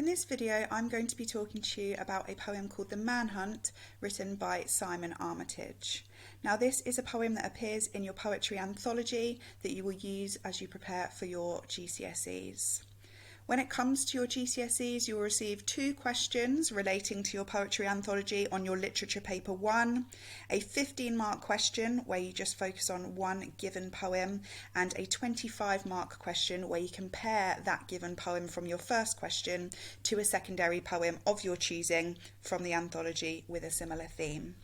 In this video, I'm going to be talking to you about a poem called The Manhunt, written by Simon Armitage. Now, this is a poem that appears in your poetry anthology that you will use as you prepare for your GCSEs. When it comes to your GCSEs, you will receive 2 questions relating to your poetry anthology on your literature paper 1, a 15-mark question where you just focus on one given poem, and a 25-mark question where you compare that given poem from your first question to a secondary poem of your choosing from the anthology with a similar theme.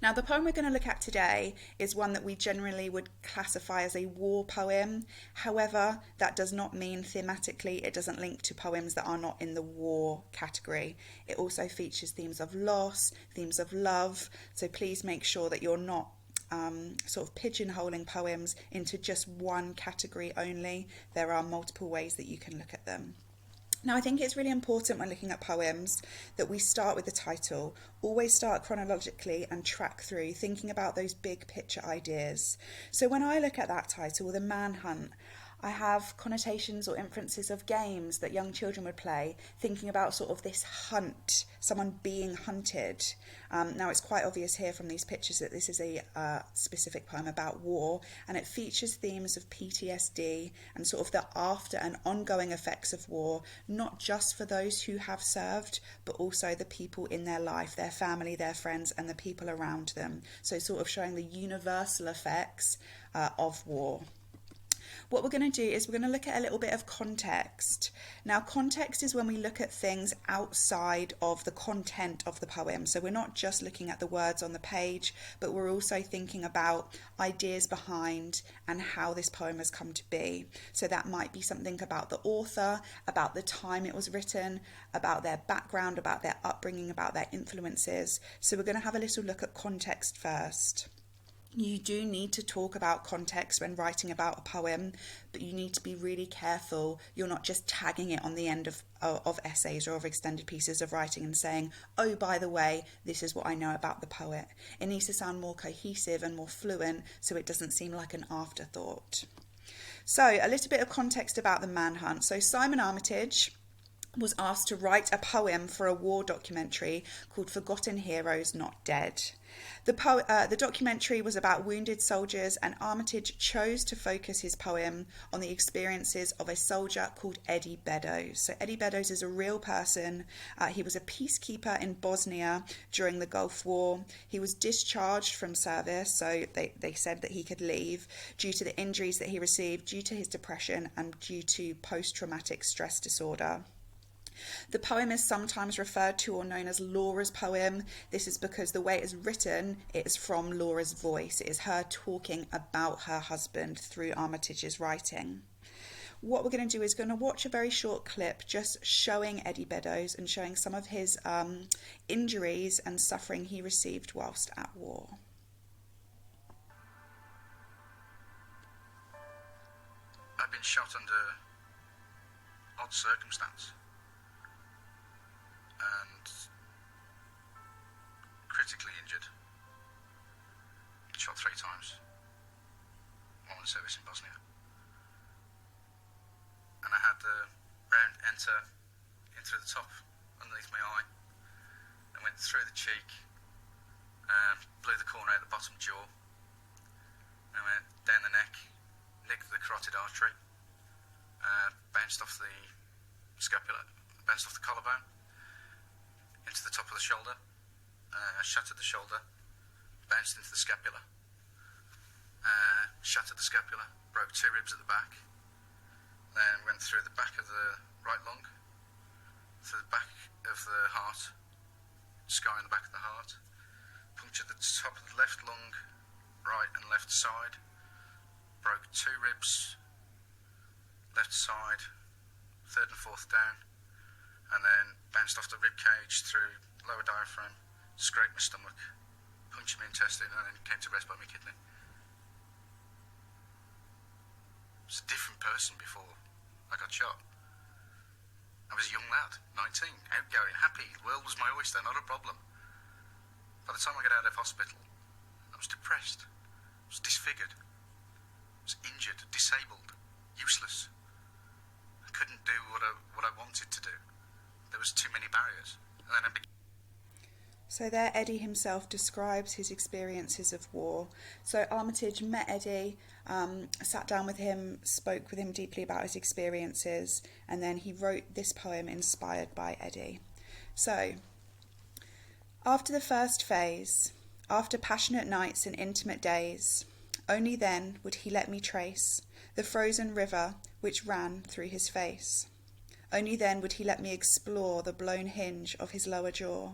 Now, the poem we're going to look at today is one that we generally would classify as a war poem. However, that does not mean thematically it doesn't link to poems that are not in the war category. It also features themes of loss, themes of love, so please make sure that you're not sort of pigeonholing poems into just one category only. There are multiple ways that you can look at them. Now, I think it's really important when looking at poems that we start with the title. Always start chronologically and track through, thinking about those big picture ideas. So when I look at that title, The Manhunt, I have connotations or inferences of games that young children would play, thinking about sort of this hunt, someone being hunted. Now, it's quite obvious here from these pictures that this is a specific poem about war, and it features themes of PTSD and sort of the after and ongoing effects of war, not just for those who have served, but also the people in their life, their family, their friends, and the people around them. So sort of showing the universal effects of war. What we're going to do is we're going to look at a little bit of context. Now, context is when we look at things outside of the content of the poem. So we're not just looking at the words on the page, but we're also thinking about ideas behind and how this poem has come to be. So that might be something about the author, about the time it was written, about their background, about their upbringing, about their influences. So we're going to have a little look at context first. You do need to talk about context when writing about a poem, but you need to be really careful. You're not just tagging it on the end of essays or of extended pieces of writing and saying, oh, by the way, this is what I know about the poet. It needs to sound more cohesive and more fluent so it doesn't seem like an afterthought. So a little bit of context about The Manhunt. So Simon Armitage was asked to write a poem for a war documentary called Forgotten Heroes Not Dead. The documentary was about wounded soldiers, and Armitage chose to focus his poem on the experiences of a soldier called Eddie Beddoes. So Eddie Beddoes is a real person. He was a peacekeeper in Bosnia during the Gulf War. He was discharged from service, so they said that he could leave due to the injuries that he received, due to his depression, and due to post-traumatic stress disorder. The poem is sometimes referred to or known as Laura's poem. This is because the way it is written, it is from Laura's voice. It is her talking about her husband through Armitage's writing. What we're going to do is going to watch a very short clip just showing Eddie Beddoes and showing some of his injuries and suffering he received whilst at war. I've been shot under odd circumstance and critically injured. Shot 3 times while in service in Bosnia. And I had the round enter in through the top underneath my eye and went through the cheek and blew the corner out the bottom jaw and went down the neck, nicked the carotid artery, bounced off the scapula, bounced off the collarbone into the top of the shoulder, shattered the shoulder, bounced into the scapula, shattered the scapula, broke 2 ribs at the back, then went through the back of the right lung, through the back of the heart, scar in the back of the heart, punctured the top of the left lung, right and left side, broke 2 ribs, left side, 3rd and 4th down, and then bounced off the rib cage through lower diaphragm, scraped my stomach, punctured my intestine, and then came to rest by my kidney. I was a different person before I got shot. I was a young lad, 19, outgoing, happy, the world was my oyster, not a problem. By the time I got out of hospital, I was depressed, I was disfigured, I was injured, disabled, useless. I couldn't do what I wanted to do. there was too many barriers. And then So there Eddie himself describes his experiences of war. So Armitage met Eddie, sat down with him, spoke with him deeply about his experiences, and then he wrote this poem inspired by Eddie. So, after the first phase, after passionate nights and intimate days, only then would he let me trace the frozen river which ran through his face. Only then would he let me explore the blown hinge of his lower jaw,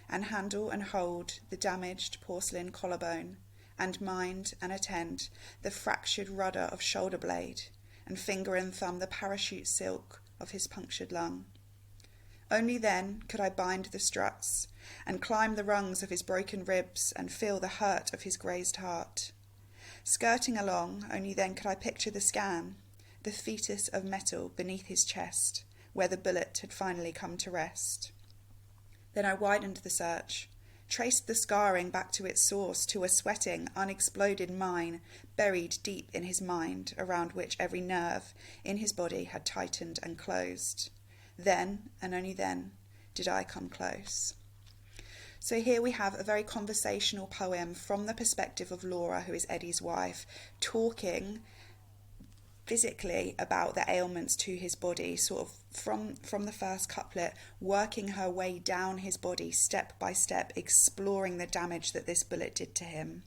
and handle and hold the damaged porcelain collarbone, and mind and attend the fractured rudder of shoulder blade, and finger and thumb the parachute silk of his punctured lung. Only then could I bind the struts, and climb the rungs of his broken ribs, and feel the hurt of his grazed heart. Skirting along, only then could I picture the scan, the fetus of metal beneath his chest, where the bullet had finally come to rest. Then I widened the search, traced the scarring back to its source, to a sweating, unexploded mine buried deep in his mind, around which every nerve in his body had tightened and closed. Then, and only then, did I come close. So here we have a very conversational poem from the perspective of Laura, who is Eddie's wife, talking physically about the ailments to his body, sort of from the first couplet, working her way down his body step by step, exploring the damage that this bullet did to him.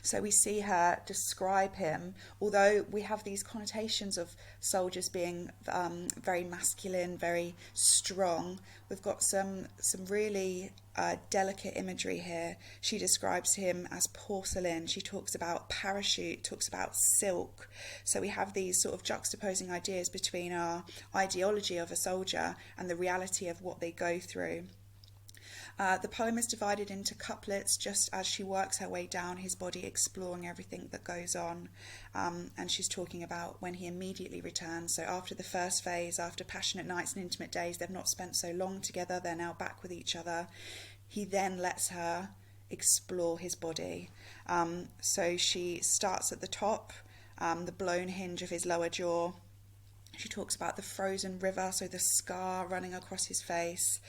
So we see her describe him, although we have these connotations of soldiers being very masculine, very strong. We've got some really delicate imagery here. She describes him as porcelain. She talks about parachute, talks about silk. So we have these sort of juxtaposing ideas between our ideology of a soldier and the reality of what they go through. The poem is divided into couplets just as she works her way down his body, exploring everything that goes on. And she's talking about when he immediately returns. So after the first phase, after passionate nights and intimate days, they've not spent so long together, they're now back with each other. He then lets her explore his body. So she starts at the top, the blown hinge of his lower jaw. She talks about the frozen river, so the scar running across his face,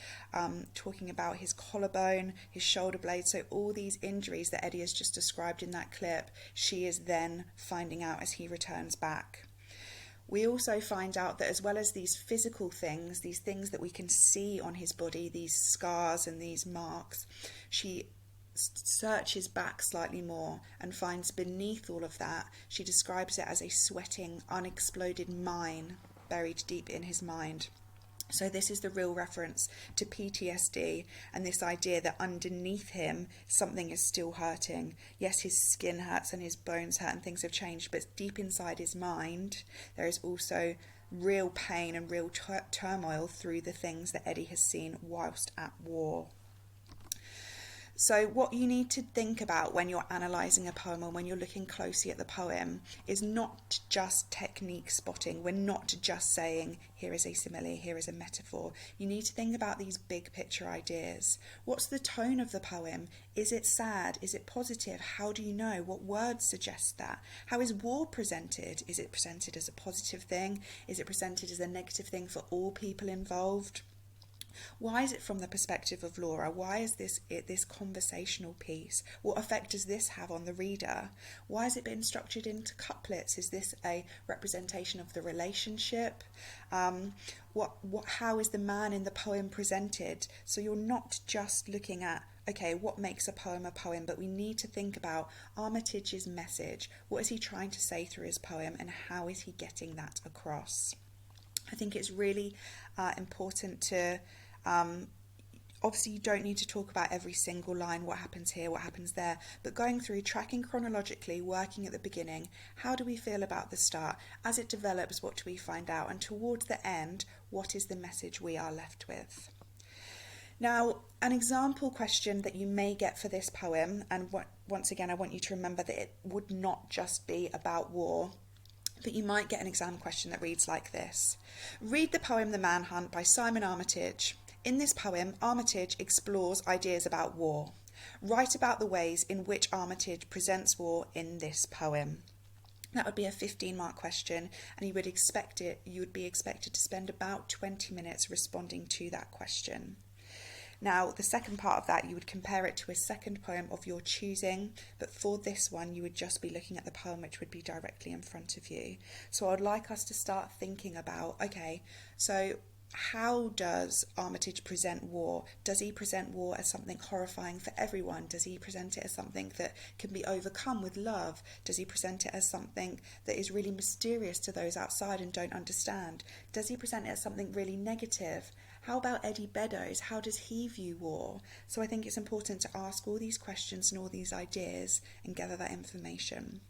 talking about his collarbone, his shoulder blade, so all these injuries that Eddie has just described in that clip, she is then finding out as he returns back. We also find out that as well as these physical things, these things that we can see on his body, these scars and these marks, she searches back slightly more and finds beneath all of that, she describes it as a sweating, unexploded mine buried deep in his mind. So this is the real reference to PTSD and this idea that underneath him something is still hurting. Yes, his skin hurts and his bones hurt and things have changed, but deep inside his mind there is also real pain and real turmoil through the things that Eddie has seen whilst at war. So what you need to think about when you're analysing a poem or when you're looking closely at the poem is not just technique spotting. We're not just saying, here is a simile, here is a metaphor. You need to think about these big picture ideas. What's the tone of the poem? Is it sad? Is it positive? How do you know? What words suggest that? How is war presented? Is it presented as a positive thing? Is it presented as a negative thing for all people involved? Why is it from the perspective of Laura? Why is this conversational piece? What effect does this have on the reader? Why has it been structured into couplets? Is this a representation of the relationship? How is the man in the poem presented? So you're not just looking at, okay, what makes a poem, but we need to think about Armitage's message. What is he trying to say through his poem and how is he getting that across? I think it's really important to... obviously you don't need to talk about every single line, what happens here, what happens there, but going through, tracking chronologically, working at the beginning, how do we feel about the start? As it develops, what do we find out? And towards the end, what is the message we are left with? Now, an example question that you may get for this poem, and once again I want you to remember that it would not just be about war, but you might get an exam question that reads like this. Read the poem The Manhunt by Simon Armitage. In this poem, Armitage explores ideas about war. Write about the ways in which Armitage presents war in this poem. That would be a 15-mark question, and you would be expected to spend about 20 minutes responding to that question. Now, the second part of that, you would compare it to a second poem of your choosing, but for this one, you would just be looking at the poem which would be directly in front of you. So I'd like us to start thinking about, okay, so how does Armitage present war? Does he present war as something horrifying for everyone? Does he present it as something that can be overcome with love? Does he present it as something that is really mysterious to those outside and don't understand? Does he present it as something really negative? How about Eddie Beddoes? How does he view war? So I think it's important to ask all these questions and all these ideas and gather that information.